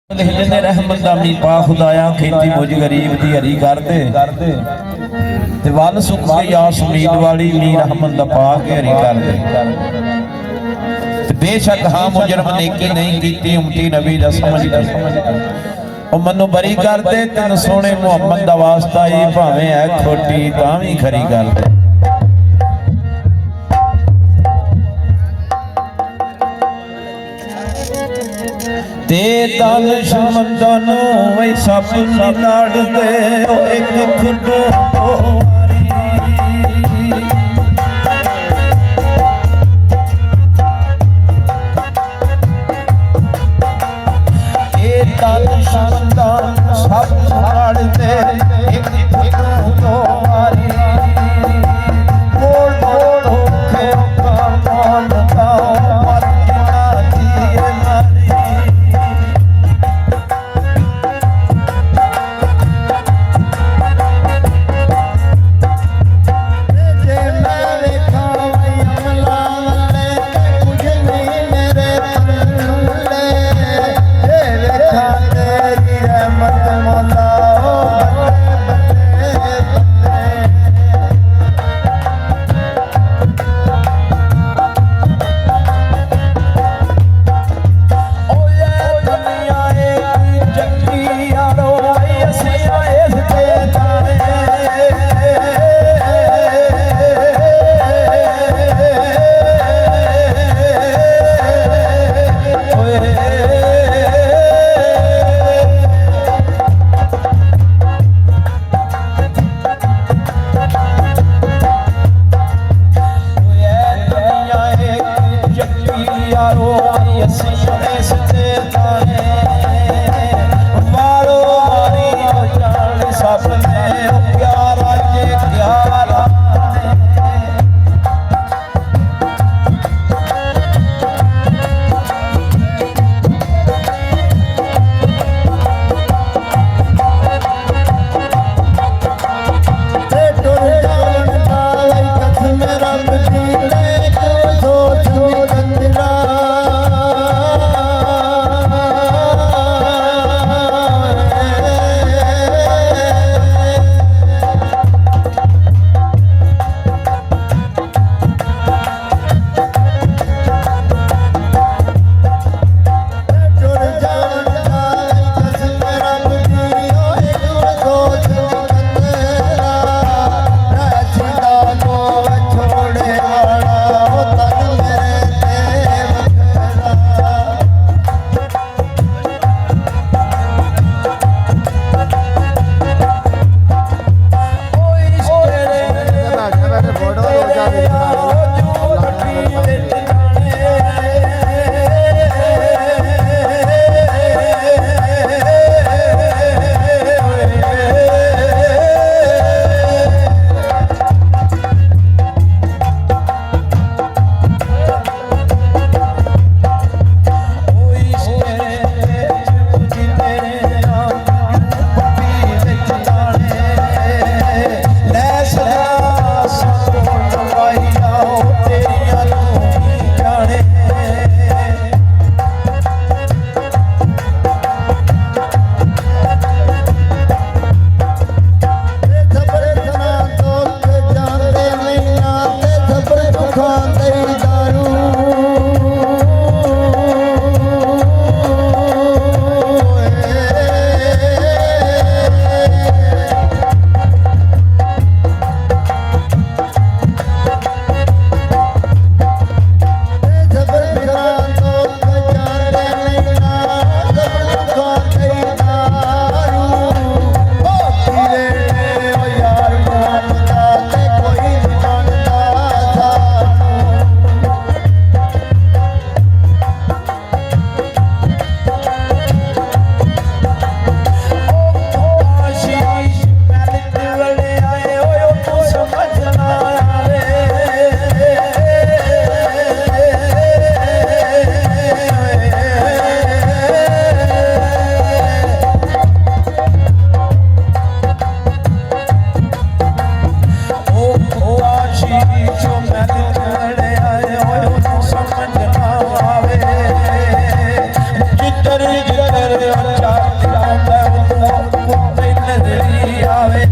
लिख लेने रहमत दा मीर पा खुदाया खेती मुझ गरीब दी हरी कर दे ते वल सुख से यास उम्मीद वाली नी रहमत दा पा के हरी कर दे ते बेशक हां मुजरम नेकी नहीं कीती उमती नबी दा समझ दे ओ मनु बरी कर दे तेन सोने मुहम्मद दा वास्ता ही भावें है खोटी तां भी खरी कर दे ते तन शमंदन वै सब लड़ दे ओ एक खुडो तन शमंदन सब लड़ दे एक खुडो वारी मोड़ मोड़ होके मान दा ਚਾਰ ਜਾਂਦਾ ਕੁੱਤੇ ਨਜ਼ਰੀ ਆਵੇ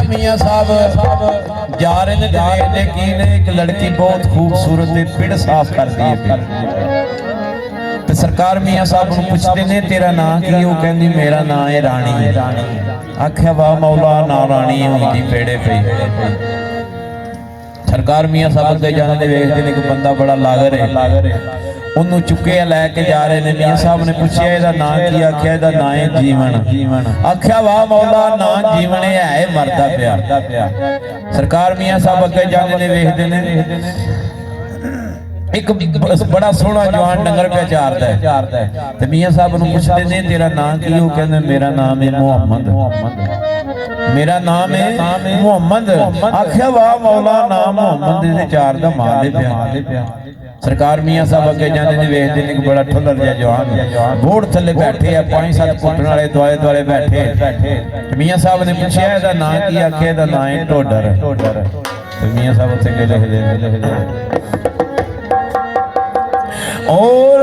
ਮੀਆਂ ਸਾਹਿਬ ਜਾ ਰਹੇ ਨੇ ਦੇਖਦੇ ਕੀ ਨੇ ਇੱਕ ਲੜਕੀ ਬਹੁਤ ਖੂਬਸੂਰਤ ਤੇ ਪਿੜ ਸਾਫ਼ ਕਰਦੀ ਹੈ ਤੇ ਸਰਕਾਰ ਮੀਆਂ ਸਾਹਿਬ ਨੂੰ ਪੁੱਛਦੇ ਨੇ ਤੇਰਾ ਨਾਂ ਕੀ ਉਹ ਕਹਿੰਦੀ ਮੇਰਾ ਨਾਂ ਹੈ ਰਾਣੀ ਆਖਿਆ ਵਾਹ ਮੌਲਾ ਨਾ ਰਾਣੀ ਹੁੰਦੀ ਪੇੜੇ ਪਈ ਸਰਕਾਰ ਮੀਆਂ ਸਾਹਿਬ ਅੱਗੇ ਜਾਂਦੇ ਵੇਖਦੇ ਨੇ ਕਿ ਬੰਦਾ ਬੜਾ ਲਾਗਰ ਹੈ ਉਹਨੂੰ ਚੁੱਕੇ ਲੈ ਕੇ ਜਾ ਰਹੇ ਨੇ ਮੀਆਂ ਸਾਹਿਬ ਨੇ ਪੁੱਛਿਆ ਇਹਦਾ ਨਾਂ ਕੀ ਆਖਿਆ ਇਹਦਾ ਨਾਂ ਹੈ ਜੀਵਨ ਆਖਿਆ ਵਾਹ ਮੌਲਾ ਨਾਂ ਜੀਵਨ ਹੈ ਮਰਦਾ ਪਿਆ ਸਰਕਾਰ ਮੀਆਂ ਸਾਹਿਬ ਅੱਗੇ ਜਾਂਦੇ ਨੇ ਵੇਖਦੇ ਨੇ ਇੱਕ ਬੜਾ ਸੋਹਣਾ ਜਵਾਨ ਡੰਗਰ ਪਿਆ ਚਾਰਦਾ ਹੈ ਤੇ ਮੀਆਂ ਸਾਹਿਬ ਨੂੰ ਪੁੱਛਦੇ ਨੇ ਤੇਰਾ ਨਾਂ ਕੀ ਉਹ ਕਹਿੰਦੇ ਮੇਰਾ ਨਾਮ ਹੈ ਮੁਹੰਮਦ ਮੇਰਾ ਨਾਮ ਹੈ ਮੁਹੰਮਦ ਆਖਿਆ ਵਾਹ ਮੌਲਾ ਨਾਮ ਮੁਹੰਮਦ ਦੇ ਚਾਰ ਦਾ ਮਾਰਦੇ ਪਿਆ ਸਰਕਾਰ ਮੀਆਂ ਸਾਹਿਬ ਅੱਗੇ ਜਾਂਦੇ ਨੇ ਵੇਖਦੇ ਨੇ ਕਿ ਬੜਾ ਠੁੱਲਰ ਜਿਹਾ ਜਵਾਨ ਬੋੜ ਥੱਲੇ ਬੈਠੇ ਆ 5-7 ਕੁੱਟਣ ਵਾਲੇ ਦੁਆਲੇ ਬੈਠੇ ਮੀਆਂ ਸਾਹਿਬ ਨੇ ਪੁੱਛਿਆ ਇਹਦਾ ਨਾਂ ਕੀ ਆਖਿਆ ਇਹਦਾ ਨਾਂ ਹੈ ਢੋਡਰ ਤੇ ਮੀਆਂ ਸਾਹਿਬ ਉੱਥੇ ਲਿਖਦੇ ਓ